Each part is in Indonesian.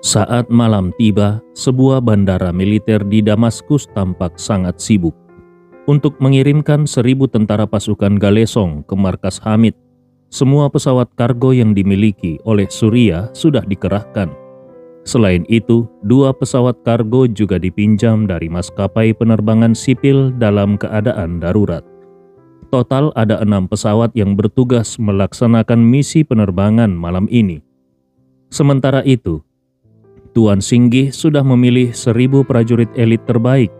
Saat malam tiba, sebuah bandara militer di Damaskus tampak sangat sibuk untuk mengirimkan 1.000 tentara pasukan Galesong ke markas Hamid. Semua pesawat kargo yang dimiliki oleh Suriah sudah dikerahkan. Selain itu, 2 pesawat kargo juga dipinjam dari maskapai penerbangan sipil dalam keadaan darurat. Total ada 6 pesawat yang bertugas melaksanakan misi penerbangan malam ini. Sementara itu, Tuan Singgih sudah memilih 1.000 prajurit elit terbaik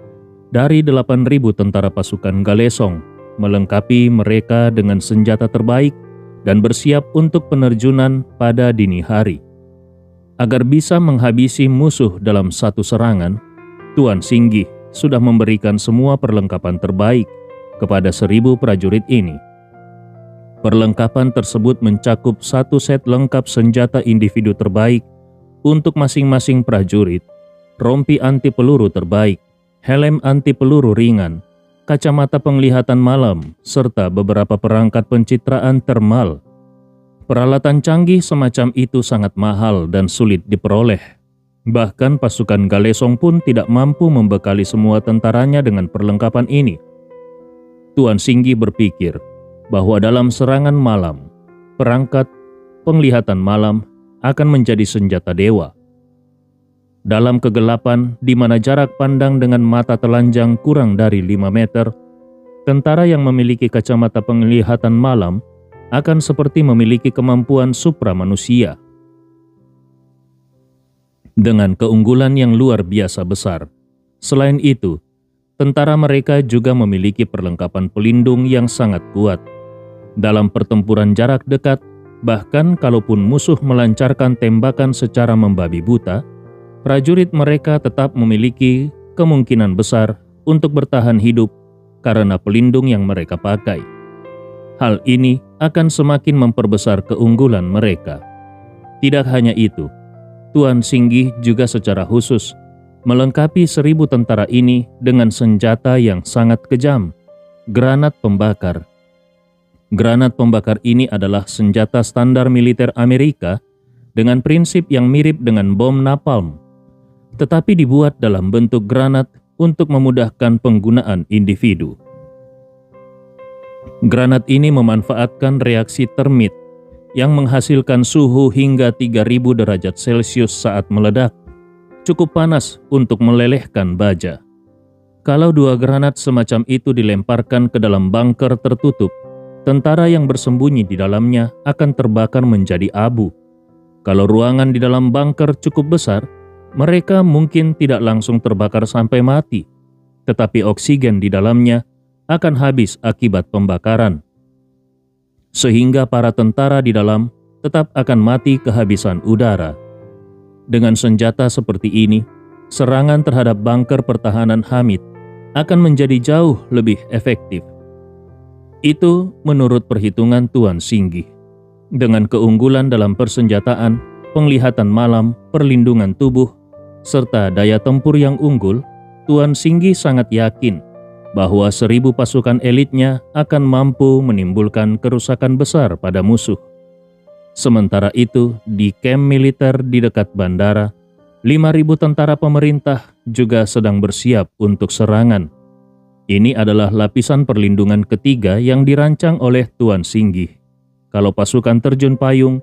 dari 8.000 tentara pasukan Galesong, melengkapi mereka dengan senjata terbaik dan bersiap untuk penerjunan pada dini hari. Agar bisa menghabisi musuh dalam satu serangan, Tuan Singgih sudah memberikan semua perlengkapan terbaik kepada 1.000 prajurit ini. Perlengkapan tersebut mencakup 1 set lengkap senjata individu terbaik untuk masing-masing prajurit, rompi anti peluru terbaik, helm anti peluru ringan, kacamata penglihatan malam, serta beberapa perangkat pencitraan termal. Peralatan canggih semacam itu sangat mahal dan sulit diperoleh. Bahkan pasukan Galesong pun tidak mampu membekali semua tentaranya dengan perlengkapan ini. Tuan Singgih berpikir bahwa dalam serangan malam, perangkat penglihatan malam akan menjadi senjata dewa. Dalam kegelapan di mana jarak pandang dengan mata telanjang kurang dari 5 meter, tentara yang memiliki kacamata penglihatan malam akan seperti memiliki kemampuan supramanusia. Dengan keunggulan yang luar biasa besar. Selain itu, tentara mereka juga memiliki perlengkapan pelindung yang sangat kuat. Dalam pertempuran jarak dekat, bahkan kalaupun musuh melancarkan tembakan secara membabi buta, prajurit mereka tetap memiliki kemungkinan besar untuk bertahan hidup karena pelindung yang mereka pakai. Hal ini akan semakin memperbesar keunggulan mereka. Tidak hanya itu, Tuan Singgih juga secara khusus melengkapi 1.000 tentara ini dengan senjata yang sangat kejam, granat pembakar. Granat pembakar ini adalah senjata standar militer Amerika dengan prinsip yang mirip dengan bom napalm, tetapi dibuat dalam bentuk granat untuk memudahkan penggunaan individu. Granat ini memanfaatkan reaksi termit yang menghasilkan suhu hingga 3.000 derajat Celcius saat meledak, cukup panas untuk melelehkan baja. Kalau 2 granat semacam itu dilemparkan ke dalam bunker tertutup, tentara yang bersembunyi di dalamnya akan terbakar menjadi abu. Kalau ruangan di dalam bunker cukup besar, mereka mungkin tidak langsung terbakar sampai mati, tetapi oksigen di dalamnya akan habis akibat pembakaran. Sehingga para tentara di dalam tetap akan mati kehabisan udara. Dengan senjata seperti ini, serangan terhadap bunker pertahanan Hamid akan menjadi jauh lebih efektif. Itu menurut perhitungan Tuan Singgih. Dengan keunggulan dalam persenjataan, penglihatan malam, perlindungan tubuh, serta daya tempur yang unggul, Tuan Singgih sangat yakin bahwa 1.000 pasukan elitnya akan mampu menimbulkan kerusakan besar pada musuh. Sementara itu, di kamp militer di dekat bandara, 5.000 tentara pemerintah juga sedang bersiap untuk serangan. Ini adalah lapisan perlindungan ketiga yang dirancang oleh Tuan Singgih. Kalau pasukan terjun payung,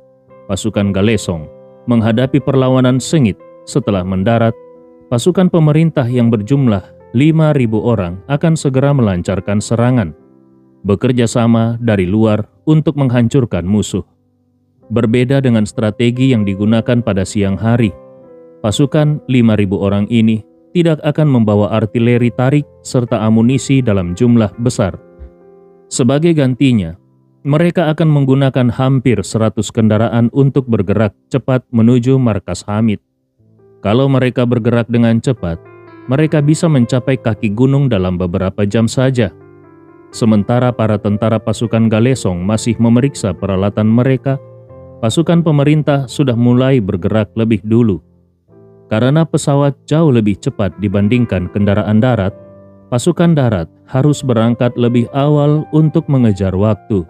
pasukan Galesong menghadapi perlawanan sengit setelah mendarat, pasukan pemerintah yang berjumlah 5.000 orang akan segera melancarkan serangan, bekerja sama dari luar untuk menghancurkan musuh. Berbeda dengan strategi yang digunakan pada siang hari, pasukan 5.000 orang ini tidak akan membawa artileri tarik serta amunisi dalam jumlah besar. Sebagai gantinya, mereka akan menggunakan hampir 100 kendaraan untuk bergerak cepat menuju markas Hamid. Kalau mereka bergerak dengan cepat, mereka bisa mencapai kaki gunung dalam beberapa jam saja. Sementara para tentara pasukan Galesong masih memeriksa peralatan mereka, pasukan pemerintah sudah mulai bergerak lebih dulu. Karena pesawat jauh lebih cepat dibandingkan kendaraan darat, pasukan darat harus berangkat lebih awal untuk mengejar waktu.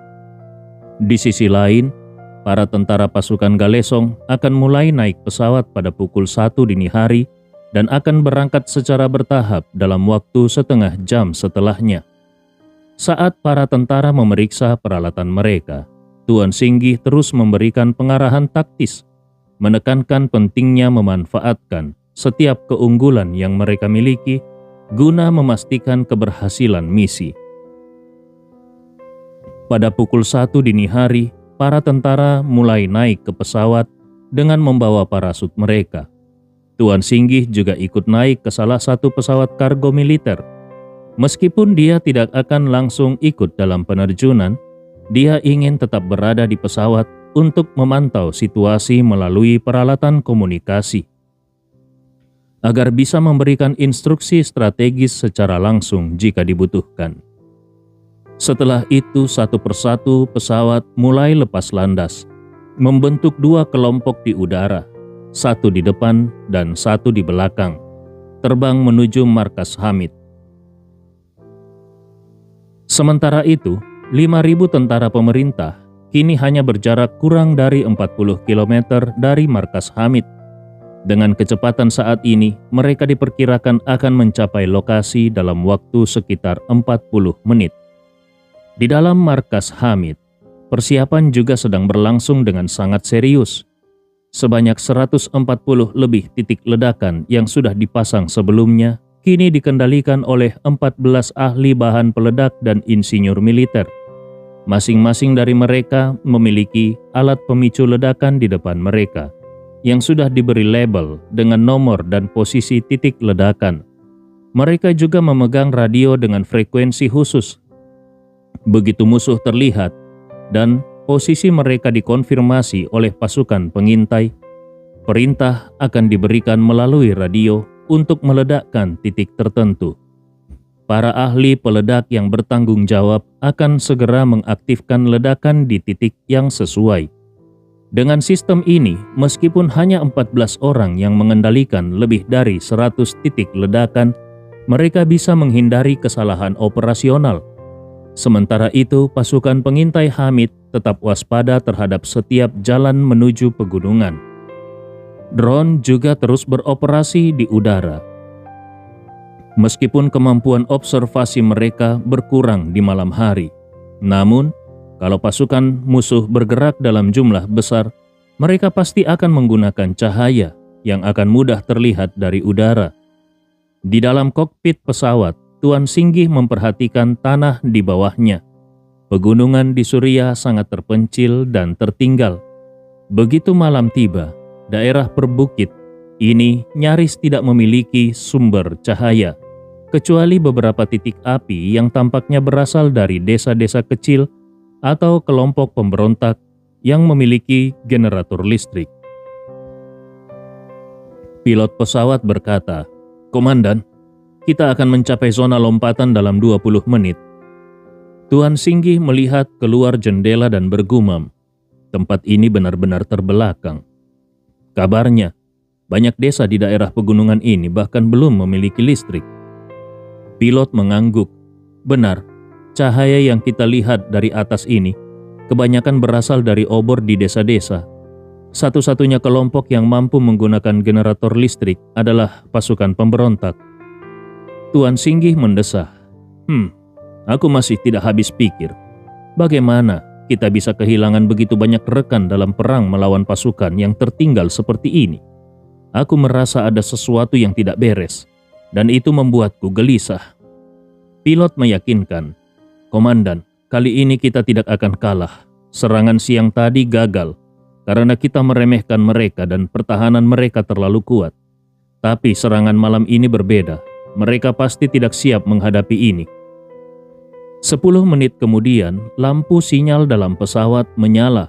Di sisi lain, Para tentara pasukan Galesong akan mulai naik pesawat pada pukul 1 dini hari dan akan berangkat secara bertahap dalam waktu setengah jam setelahnya. Saat para tentara memeriksa peralatan mereka, Tuan Singgih terus memberikan pengarahan taktis, menekankan pentingnya memanfaatkan setiap keunggulan yang mereka miliki guna memastikan keberhasilan misi. Pada pukul 1 dini hari, para tentara mulai naik ke pesawat dengan membawa parasut mereka. Tuan Singgih juga ikut naik ke salah satu pesawat kargo militer. Meskipun dia tidak akan langsung ikut dalam penerjunan, dia ingin tetap berada di pesawat untuk memantau situasi melalui peralatan komunikasi, agar bisa memberikan instruksi strategis secara langsung jika dibutuhkan. Setelah itu, satu persatu pesawat mulai lepas landas, membentuk dua kelompok di udara, satu di depan dan satu di belakang, terbang menuju markas Hamid. Sementara itu, 5.000 tentara pemerintah kini hanya berjarak kurang dari 40 km dari markas Hamid. Dengan kecepatan saat ini, mereka diperkirakan akan mencapai lokasi dalam waktu sekitar 40 menit. Di dalam markas Hamid, persiapan juga sedang berlangsung dengan sangat serius. Sebanyak 140 lebih titik ledakan yang sudah dipasang sebelumnya kini dikendalikan oleh 14 ahli bahan peledak dan insinyur militer. Masing-masing dari mereka memiliki alat pemicu ledakan di depan mereka yang sudah diberi label dengan nomor dan posisi titik ledakan. Mereka juga memegang radio dengan frekuensi khusus. Begitu musuh terlihat dan posisi mereka dikonfirmasi oleh pasukan pengintai, perintah akan diberikan melalui radio untuk meledakkan titik tertentu. Para ahli peledak yang bertanggung jawab akan segera mengaktifkan ledakan di titik yang sesuai. Dengan sistem ini, meskipun hanya 14 orang yang mengendalikan lebih dari 100 titik ledakan, mereka bisa menghindari kesalahan operasional. Sementara itu, pasukan pengintai Hamid tetap waspada terhadap setiap jalan menuju pegunungan. Drone juga terus beroperasi di udara. Meskipun kemampuan observasi mereka berkurang di malam hari, namun kalau pasukan musuh bergerak dalam jumlah besar, mereka pasti akan menggunakan cahaya yang akan mudah terlihat dari udara. Di dalam kokpit pesawat, Tuan Singgih memperhatikan tanah di bawahnya. Pegunungan di Suriah sangat terpencil dan tertinggal. Begitu malam tiba, daerah perbukit ini nyaris tidak memiliki sumber cahaya, kecuali beberapa titik api yang tampaknya berasal dari desa-desa kecil atau kelompok pemberontak yang memiliki generator listrik. Pilot pesawat berkata, "Komandan, kita akan mencapai zona lompatan dalam 20 menit. Tuan Singgih melihat keluar jendela dan bergumam, tempat ini benar-benar terbelakang. Kabarnya, banyak desa di daerah pegunungan ini bahkan belum memiliki listrik. Pilot mengangguk. Benar, cahaya yang kita lihat dari atas ini kebanyakan berasal dari obor di desa-desa. Satu-satunya kelompok yang mampu menggunakan generator listrik adalah pasukan pemberontak." Tuan Singgih mendesah. Aku masih tidak habis pikir. Bagaimana kita bisa kehilangan begitu banyak rekan dalam perang melawan pasukan yang tertinggal seperti ini? Aku merasa ada sesuatu yang tidak beres, dan itu membuatku gelisah. Pilot meyakinkan, "Komandan, kali ini kita tidak akan kalah. Serangan siang tadi gagal karena kita meremehkan mereka dan pertahanan mereka terlalu kuat. Tapi serangan malam ini berbeda. Mereka pasti tidak siap menghadapi ini." 10 menit kemudian, lampu sinyal dalam pesawat menyala.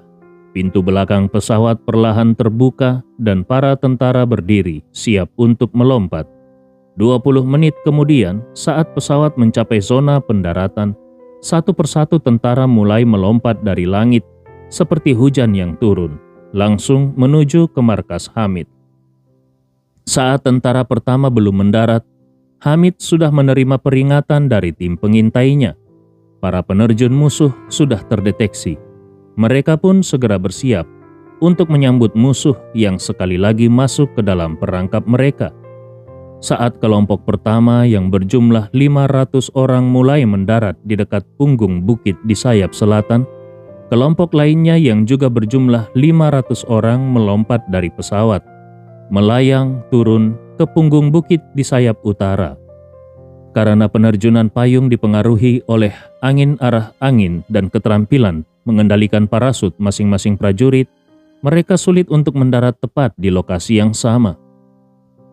Pintu belakang pesawat perlahan terbuka dan para tentara berdiri, siap untuk melompat. 20 menit kemudian, saat pesawat mencapai zona pendaratan, satu persatu tentara mulai melompat dari langit seperti hujan yang turun, langsung menuju ke markas Hamid. Saat tentara pertama belum mendarat, Hamid sudah menerima peringatan dari tim pengintainya. Para penerjun musuh sudah terdeteksi. Mereka pun segera bersiap untuk menyambut musuh yang sekali lagi masuk ke dalam perangkap mereka. Saat kelompok pertama yang berjumlah 500 orang mulai mendarat di dekat punggung bukit di sayap selatan, kelompok lainnya yang juga berjumlah 500 orang melompat dari pesawat, melayang turun ke punggung bukit di sayap utara. Karena penerjunan payung dipengaruhi oleh angin arah angin dan keterampilan mengendalikan parasut masing-masing prajurit, mereka sulit untuk mendarat tepat di lokasi yang sama.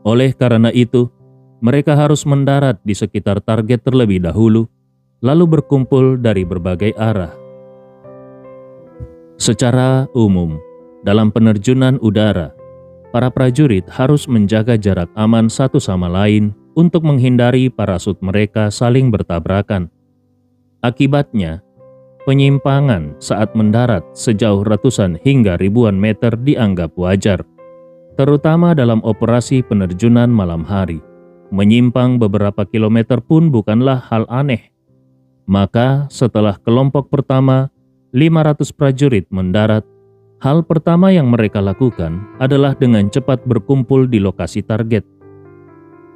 Oleh karena itu, mereka harus mendarat di sekitar target terlebih dahulu, lalu berkumpul dari berbagai arah. Secara umum, dalam penerjunan udara, para prajurit harus menjaga jarak aman satu sama lain untuk menghindari parasut mereka saling bertabrakan. Akibatnya, penyimpangan saat mendarat sejauh ratusan hingga ribuan meter dianggap wajar, terutama dalam operasi penerjunan malam hari. Menyimpang beberapa kilometer pun bukanlah hal aneh. Maka setelah kelompok pertama 500 prajurit mendarat, hal pertama yang mereka lakukan adalah dengan cepat berkumpul di lokasi target.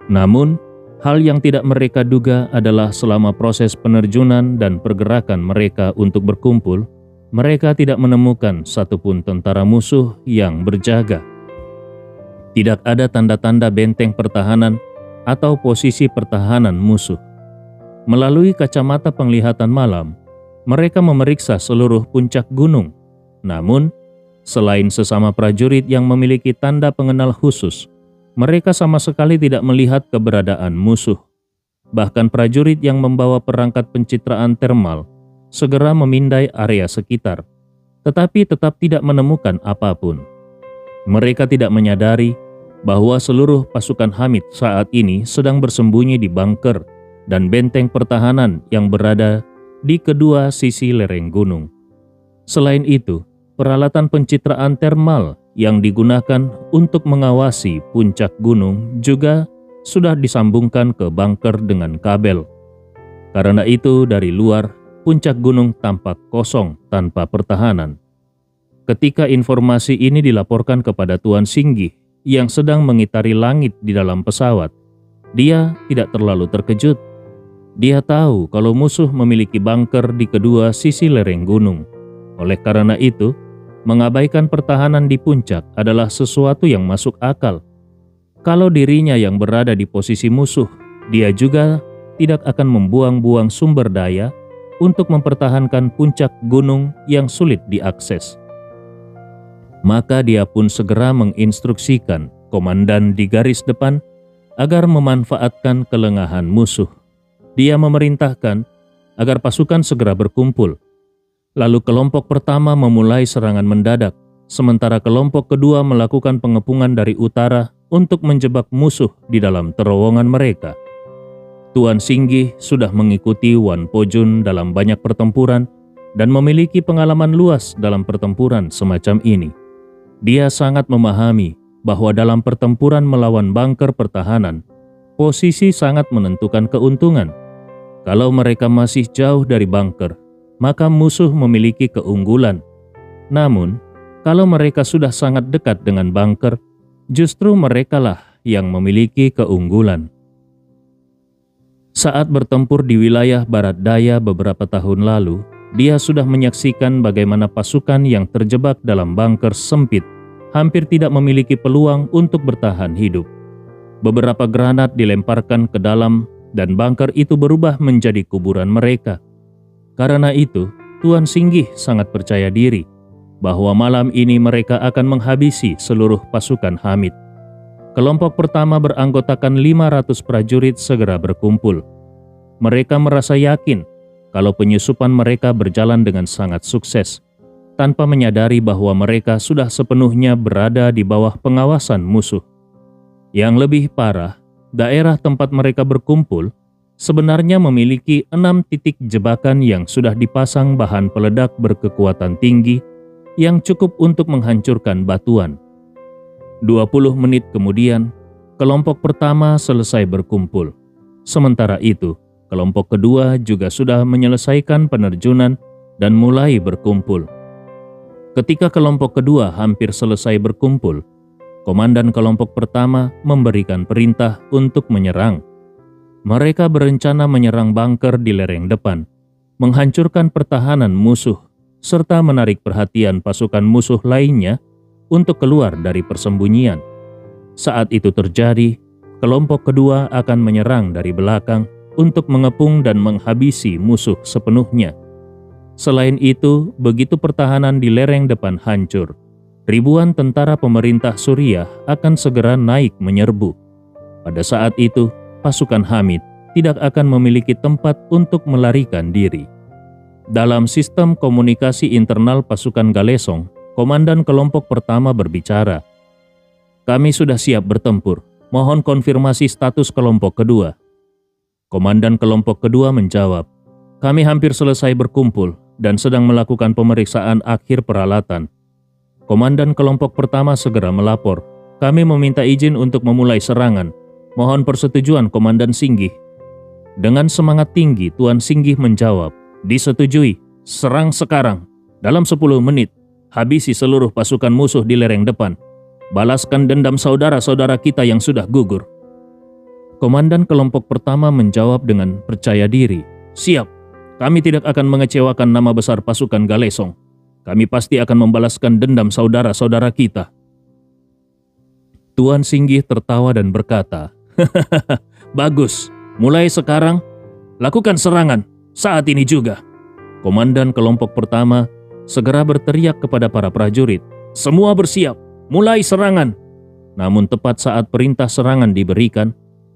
Namun, hal yang tidak mereka duga adalah selama proses penerjunan dan pergerakan mereka untuk berkumpul, mereka tidak menemukan satupun tentara musuh yang berjaga. Tidak ada tanda-tanda benteng pertahanan atau posisi pertahanan musuh. Melalui kacamata penglihatan malam, mereka memeriksa seluruh puncak gunung. Namun, selain sesama prajurit yang memiliki tanda pengenal khusus, mereka sama sekali tidak melihat keberadaan musuh. Bahkan prajurit yang membawa perangkat pencitraan termal segera memindai area sekitar, tetapi tetap tidak menemukan apapun. Mereka tidak menyadari bahwa seluruh pasukan Hamid saat ini sedang bersembunyi di bunker dan benteng pertahanan yang berada di kedua sisi lereng gunung. Selain itu, peralatan pencitraan termal yang digunakan untuk mengawasi puncak gunung juga sudah disambungkan ke bunker dengan kabel. Karena itu, dari luar, puncak gunung tampak kosong tanpa pertahanan. Ketika informasi ini dilaporkan kepada Tuan Singgih yang sedang mengitari langit di dalam pesawat, dia tidak terlalu terkejut. Dia tahu kalau musuh memiliki bunker di kedua sisi lereng gunung. Oleh karena itu, mengabaikan pertahanan di puncak adalah sesuatu yang masuk akal. Kalau dirinya yang berada di posisi musuh, dia juga tidak akan membuang-buang sumber daya untuk mempertahankan puncak gunung yang sulit diakses. Maka dia pun segera menginstruksikan komandan di garis depan agar memanfaatkan kelengahan musuh. Dia memerintahkan agar pasukan segera berkumpul. Lalu kelompok pertama memulai serangan mendadak, sementara kelompok kedua melakukan pengepungan dari utara untuk menjebak musuh di dalam terowongan mereka. Tuan Singgih sudah mengikuti Wan Pojun dalam banyak pertempuran dan memiliki pengalaman luas dalam pertempuran semacam ini. Dia sangat memahami bahwa dalam pertempuran melawan bunker pertahanan, posisi sangat menentukan keuntungan. Kalau mereka masih jauh dari bunker, maka musuh memiliki keunggulan. Namun, kalau mereka sudah sangat dekat dengan bunker, justru merekalah yang memiliki keunggulan. Saat bertempur di wilayah barat daya beberapa tahun lalu, dia sudah menyaksikan bagaimana pasukan yang terjebak dalam bunker sempit hampir tidak memiliki peluang untuk bertahan hidup. Beberapa granat dilemparkan ke dalam dan bunker itu berubah menjadi kuburan mereka. Karena itu, Tuan Singgih sangat percaya diri bahwa malam ini mereka akan menghabisi seluruh pasukan Hamid. Kelompok pertama beranggotakan 500 prajurit segera berkumpul. Mereka merasa yakin kalau penyusupan mereka berjalan dengan sangat sukses, tanpa menyadari bahwa mereka sudah sepenuhnya berada di bawah pengawasan musuh. Yang lebih parah, daerah tempat mereka berkumpul sebenarnya memiliki 6 titik jebakan yang sudah dipasang bahan peledak berkekuatan tinggi yang cukup untuk menghancurkan batuan. 20 menit kemudian, kelompok pertama selesai berkumpul. Sementara itu, kelompok kedua juga sudah menyelesaikan penerjunan dan mulai berkumpul. Ketika kelompok kedua hampir selesai berkumpul, komandan kelompok pertama memberikan perintah untuk menyerang. Mereka berencana menyerang bunker di lereng depan, menghancurkan pertahanan musuh, serta menarik perhatian pasukan musuh lainnya untuk keluar dari persembunyian. Saat itu terjadi, kelompok kedua akan menyerang dari belakang untuk mengepung dan menghabisi musuh sepenuhnya. Selain itu, begitu pertahanan di lereng depan hancur, ribuan tentara pemerintah Suriah akan segera naik menyerbu. Pada saat itu, pasukan Hamid tidak akan memiliki tempat untuk melarikan diri. Dalam sistem komunikasi internal pasukan Galesong, komandan kelompok pertama berbicara. "Kami sudah siap bertempur. Mohon konfirmasi status kelompok kedua." Komandan kelompok kedua menjawab, "Kami hampir selesai berkumpul dan sedang melakukan pemeriksaan akhir peralatan." Komandan kelompok pertama segera melapor, "Kami meminta izin untuk memulai serangan. Mohon persetujuan Komandan Singgih." Dengan semangat tinggi, Tuan Singgih menjawab, "Disetujui, serang sekarang. Dalam 10 menit, habisi seluruh pasukan musuh di lereng depan. Balaskan dendam saudara-saudara kita yang sudah gugur." Komandan kelompok pertama menjawab dengan percaya diri, "Siap, kami tidak akan mengecewakan nama besar pasukan Galesong. Kami pasti akan membalaskan dendam saudara-saudara kita." Tuan Singgih tertawa dan berkata, "Bagus, mulai sekarang, lakukan serangan, saat ini juga." Komandan kelompok pertama segera berteriak kepada para prajurit, "Semua bersiap, mulai serangan." Namun tepat saat perintah serangan diberikan,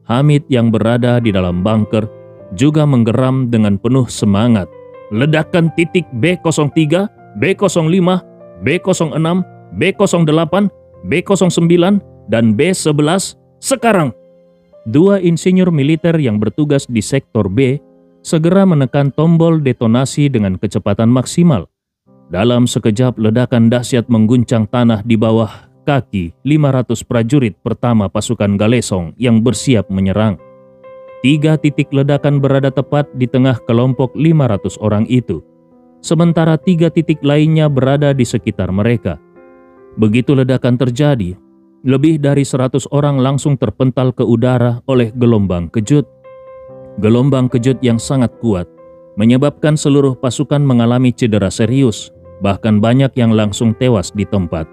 Hamid yang berada di dalam bunker juga menggeram dengan penuh semangat. "Ledakan titik B03, B05, B06, B08, B09, dan B11 sekarang." Dua insinyur militer yang bertugas di sektor B segera menekan tombol detonasi dengan kecepatan maksimal. Dalam sekejap ledakan dahsyat mengguncang tanah di bawah kaki 500 prajurit pertama pasukan Galesong yang bersiap menyerang. 3 titik ledakan berada tepat di tengah kelompok 500 orang itu, sementara 3 titik lainnya berada di sekitar mereka. Begitu ledakan terjadi, lebih dari 100 orang langsung terpental ke udara oleh gelombang kejut. Gelombang kejut yang sangat kuat menyebabkan seluruh pasukan mengalami cedera serius, bahkan banyak yang langsung tewas di tempat.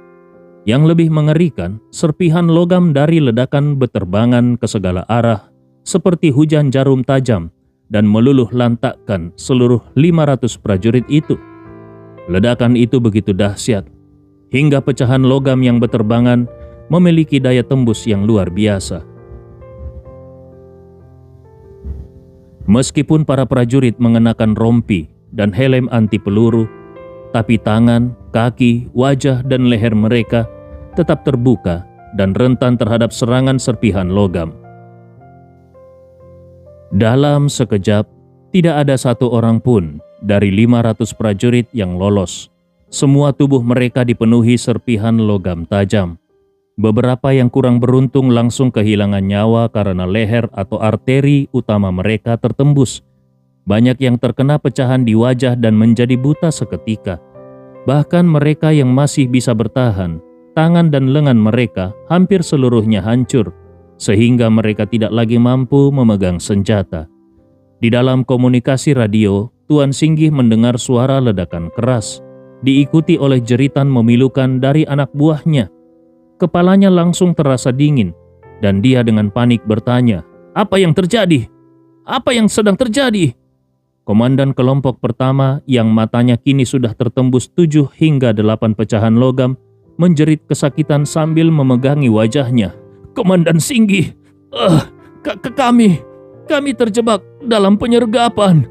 Yang lebih mengerikan, serpihan logam dari ledakan berterbangan ke segala arah seperti hujan jarum tajam dan meluluh lantakkan seluruh 500 prajurit itu. Ledakan itu begitu dahsyat, hingga pecahan logam yang berterbangan memiliki daya tembus yang luar biasa. Meskipun para prajurit mengenakan rompi dan helm anti peluru, tapi tangan, kaki, wajah, dan leher mereka tetap terbuka dan rentan terhadap serangan serpihan logam. Dalam sekejap, tidak ada satu orang pun dari 500 prajurit yang lolos. Semua tubuh mereka dipenuhi serpihan logam tajam. Beberapa yang kurang beruntung langsung kehilangan nyawa karena leher atau arteri utama mereka tertembus. Banyak yang terkena pecahan di wajah dan menjadi buta seketika. Bahkan mereka yang masih bisa bertahan, tangan dan lengan mereka hampir seluruhnya hancur, sehingga mereka tidak lagi mampu memegang senjata. Di dalam komunikasi radio, Tuan Singgih mendengar suara ledakan keras, diikuti oleh jeritan memilukan dari anak buahnya. Kepalanya langsung terasa dingin, dan dia dengan panik bertanya, "Apa yang terjadi? Apa yang sedang terjadi?" Komandan kelompok pertama yang matanya kini sudah tertembus 7 hingga 8 pecahan logam menjerit kesakitan sambil memegangi wajahnya. "Komandan Singgih, kami terjebak dalam penyergapan."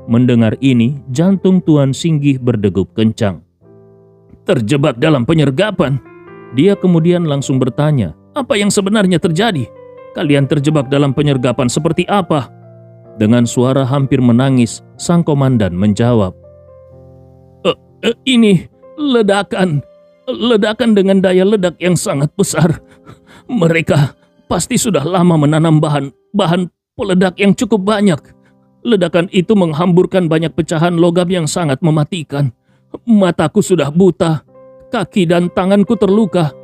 Mendengar ini, jantung Tuan Singgih berdegup kencang. "Terjebak dalam penyergapan?" Dia kemudian langsung bertanya, "Apa yang sebenarnya terjadi? Kalian terjebak dalam penyergapan seperti apa?" Dengan suara hampir menangis, sang komandan menjawab, "Ini ledakan dengan daya ledak yang sangat besar. Mereka pasti sudah lama menanam bahan peledak yang cukup banyak. Ledakan itu menghamburkan banyak pecahan logam yang sangat mematikan. Mataku sudah buta, kaki dan tanganku terluka,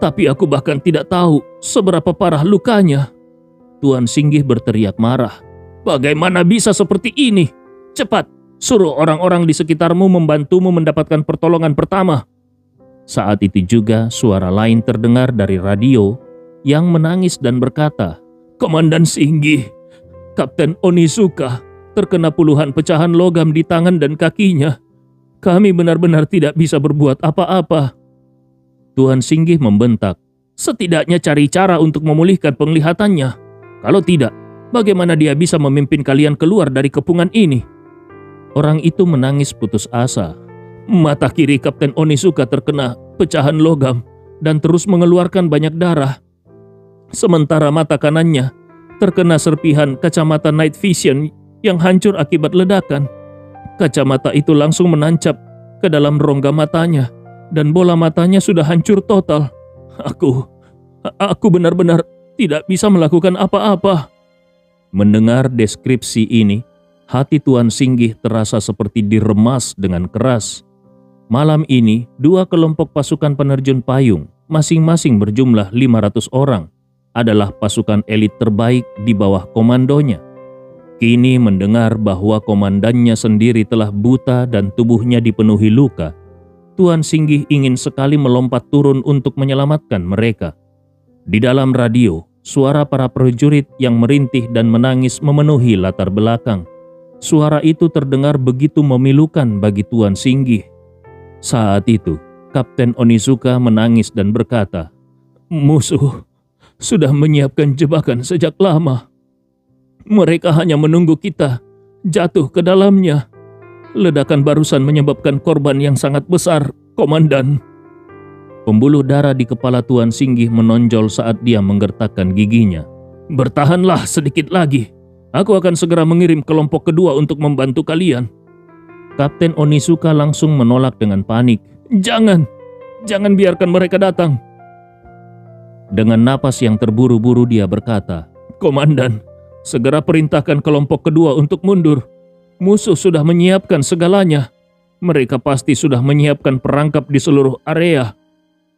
tapi aku bahkan tidak tahu seberapa parah lukanya." Tuan Singgih berteriak marah. "Bagaimana bisa seperti ini? Cepat, suruh orang-orang di sekitarmu membantumu mendapatkan pertolongan pertama." Saat itu juga suara lain terdengar dari radio yang menangis dan berkata, "Komandan Singgih, Kapten Onizuka terkena puluhan pecahan logam di tangan dan kakinya. Kami benar-benar tidak bisa berbuat apa-apa." Tuan Singgih membentak, "Setidaknya cari cara untuk memulihkan penglihatannya. Kalau tidak, bagaimana dia bisa memimpin kalian keluar dari kepungan ini?" Orang itu menangis putus asa. Mata kiri Kapten Onizuka terkena pecahan logam dan terus mengeluarkan banyak darah. Sementara mata kanannya terkena serpihan kacamata night vision yang hancur akibat ledakan. Kacamata itu langsung menancap ke dalam rongga matanya dan bola matanya sudah hancur total. Aku benar-benar tidak bisa melakukan apa-apa." Mendengar deskripsi ini, hati Tuan Singgih terasa seperti diremas dengan keras. Malam ini, 2 kelompok pasukan penerjun payung, masing-masing berjumlah 500 orang, adalah pasukan elit terbaik di bawah komandonya. Kini mendengar bahwa komandannya sendiri telah buta dan tubuhnya dipenuhi luka, Tuan Singgih ingin sekali melompat turun untuk menyelamatkan mereka. Di dalam radio, suara para prajurit yang merintih dan menangis memenuhi latar belakang. Suara itu terdengar begitu memilukan bagi Tuan Singgih. Saat itu, Kapten Onizuka menangis dan berkata, "Musuh sudah menyiapkan jebakan sejak lama. Mereka hanya menunggu kita jatuh ke dalamnya. Ledakan barusan menyebabkan korban yang sangat besar, Komandan." Pembuluh darah di kepala Tuan Singgih menonjol saat dia menggertakkan giginya. "Bertahanlah sedikit lagi. Aku akan segera mengirim kelompok kedua untuk membantu kalian." Kapten Onizuka langsung menolak dengan panik. Jangan biarkan mereka datang." Dengan napas yang terburu-buru dia berkata, "Komandan, segera perintahkan kelompok kedua untuk mundur. Musuh sudah menyiapkan segalanya. Mereka pasti sudah menyiapkan perangkap di seluruh area.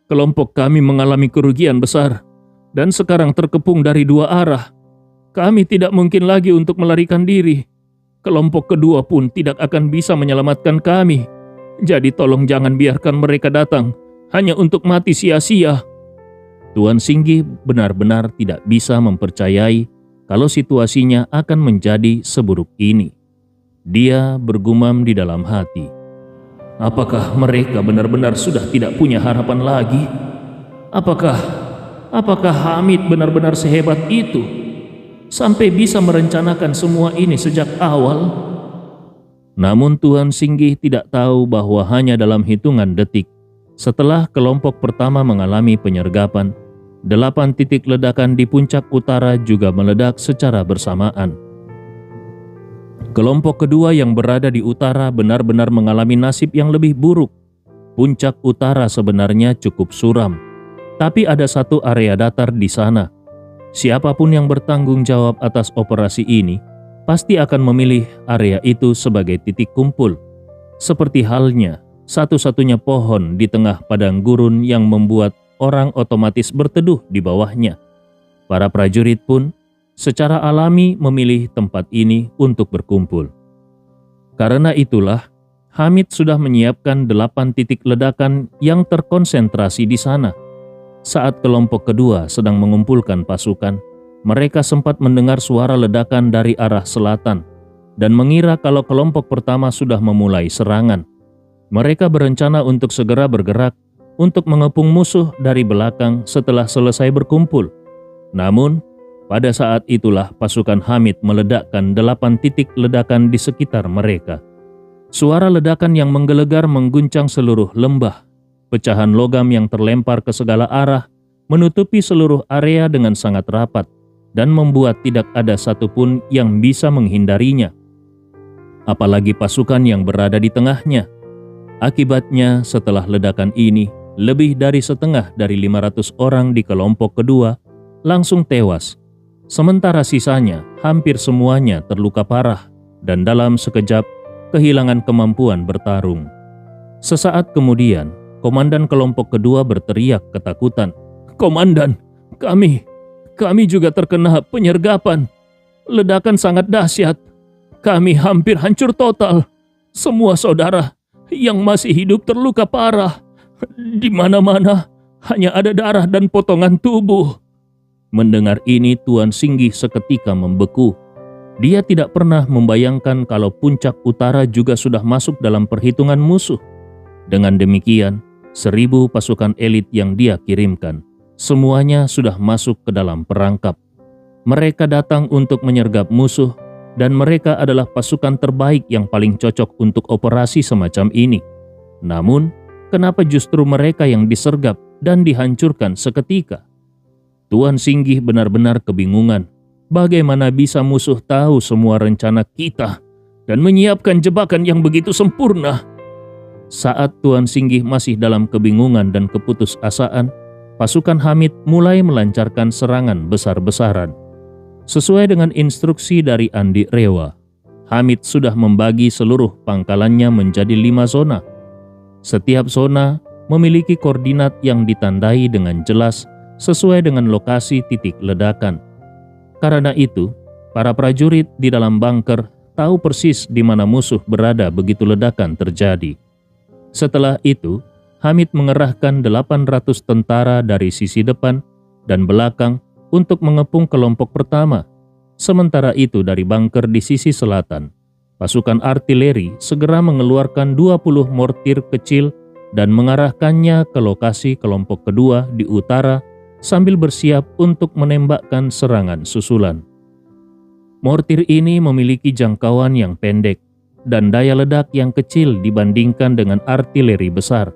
Kelompok kami mengalami kerugian besar dan sekarang terkepung dari 2 arah. Kami tidak mungkin lagi untuk melarikan diri. Kelompok kedua pun tidak akan bisa menyelamatkan kami. Jadi tolong jangan biarkan mereka datang hanya untuk mati sia-sia." Tuan Singgih benar-benar tidak bisa mempercayai kalau situasinya akan menjadi seburuk ini. Dia bergumam di dalam hati, "Apakah mereka benar-benar sudah tidak punya harapan lagi? Apakah Hamid benar-benar sehebat itu sampai bisa merencanakan semua ini sejak awal?" Namun Tuan Singgih tidak tahu bahwa hanya dalam hitungan detik setelah kelompok pertama mengalami penyergapan, 8 titik ledakan di puncak utara juga meledak secara bersamaan. Kelompok kedua yang berada di utara benar-benar mengalami nasib yang lebih buruk. Puncak utara sebenarnya cukup suram, tapi ada satu area datar di sana. Siapapun yang bertanggung jawab atas operasi ini pasti akan memilih area itu sebagai titik kumpul. Seperti halnya satu-satunya pohon di tengah padang gurun yang membuat orang otomatis berteduh di bawahnya. Para prajurit pun secara alami memilih tempat ini untuk berkumpul. Karena itulah, Hamid sudah menyiapkan 8 titik ledakan yang terkonsentrasi di sana. Saat kelompok kedua sedang mengumpulkan pasukan, mereka sempat mendengar suara ledakan dari arah selatan dan mengira kalau kelompok pertama sudah memulai serangan. Mereka berencana untuk segera bergerak untuk mengepung musuh dari belakang setelah selesai berkumpul. Namun, pada saat itulah pasukan Hamid meledakkan 8 titik ledakan di sekitar mereka. Suara ledakan yang menggelegar mengguncang seluruh lembah. Pecahan logam yang terlempar ke segala arah menutupi seluruh area dengan sangat rapat dan membuat tidak ada satupun yang bisa menghindarinya. Apalagi pasukan yang berada di tengahnya. Akibatnya setelah ledakan ini, lebih dari setengah dari 500 orang di kelompok kedua langsung tewas. Sementara sisanya hampir semuanya terluka parah dan dalam sekejap kehilangan kemampuan bertarung. Sesaat kemudian, komandan kelompok kedua berteriak ketakutan. "Komandan, kami juga terkena penyergapan. Ledakan sangat dahsyat. Kami hampir hancur total. Semua saudara yang masih hidup terluka parah. Di mana-mana hanya ada darah dan potongan tubuh." Mendengar ini, Tuan Singgih seketika membeku. Dia tidak pernah membayangkan kalau puncak utara juga sudah masuk dalam perhitungan musuh. Dengan demikian, 1.000 pasukan elit yang dia kirimkan, semuanya sudah masuk ke dalam perangkap. Mereka datang untuk menyergap musuh, dan mereka adalah pasukan terbaik yang paling cocok untuk operasi semacam ini. Namun, kenapa justru mereka yang disergap dan dihancurkan seketika? Tuan Singgih benar-benar kebingungan. Bagaimana bisa musuh tahu semua rencana kita dan menyiapkan jebakan yang begitu sempurna? Saat Tuan Singgih masih dalam kebingungan dan keputusasaan, pasukan Hamid mulai melancarkan serangan besar-besaran. Sesuai dengan instruksi dari Andi Rewa, Hamid sudah membagi seluruh pangkalannya menjadi 5 zona. Setiap zona memiliki koordinat yang ditandai dengan jelas sesuai dengan lokasi titik ledakan. Karena itu, para prajurit di dalam bunker tahu persis di mana musuh berada begitu ledakan terjadi. Setelah itu, Hamid mengerahkan 800 tentara dari sisi depan dan belakang untuk mengepung kelompok pertama. Sementara itu dari bunker di sisi selatan, pasukan artileri segera mengeluarkan 20 mortir kecil dan mengarahkannya ke lokasi kelompok kedua di utara sambil bersiap untuk menembakkan serangan susulan. Mortir ini memiliki jangkauan yang pendek dan daya ledak yang kecil dibandingkan dengan artileri besar,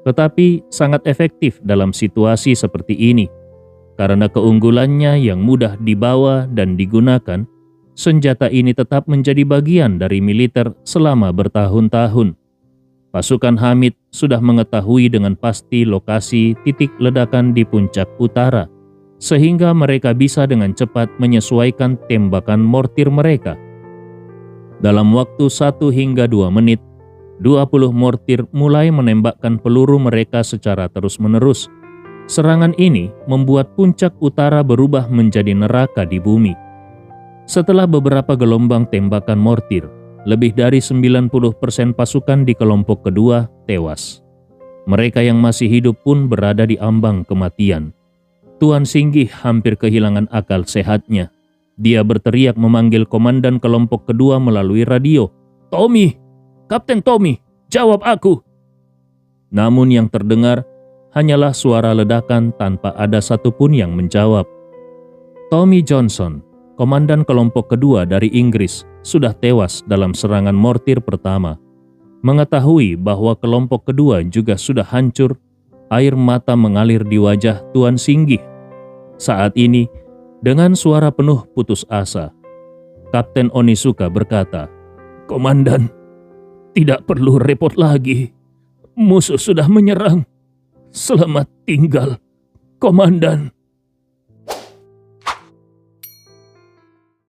tetapi sangat efektif dalam situasi seperti ini. Karena keunggulannya yang mudah dibawa dan digunakan, senjata ini tetap menjadi bagian dari militer selama bertahun-tahun. Pasukan Hamid sudah mengetahui dengan pasti lokasi titik ledakan di puncak utara, sehingga mereka bisa dengan cepat menyesuaikan tembakan mortir mereka. Dalam waktu 1 hingga 2 menit, 20 mortir mulai menembakkan peluru mereka secara terus-menerus. Serangan ini membuat puncak utara berubah menjadi neraka di bumi. Setelah beberapa gelombang tembakan mortir, lebih dari 90% pasukan di kelompok kedua tewas. Mereka yang masih hidup pun berada di ambang kematian. Tuan Singgih hampir kehilangan akal sehatnya. Dia berteriak memanggil komandan kelompok kedua melalui radio. "Tommy! Kapten Tommy! Jawab aku!" Namun yang terdengar hanyalah suara ledakan tanpa ada satupun yang menjawab. Tommy Johnson, komandan kelompok kedua dari Inggris, sudah tewas dalam serangan mortir pertama. Mengetahui bahwa kelompok kedua juga sudah hancur, air mata mengalir di wajah Tuan Singgih. Saat ini, dengan suara penuh putus asa, Kapten Onisuka berkata, "Komandan, tidak perlu repot lagi. Musuh sudah menyerang. Selamat tinggal, Komandan."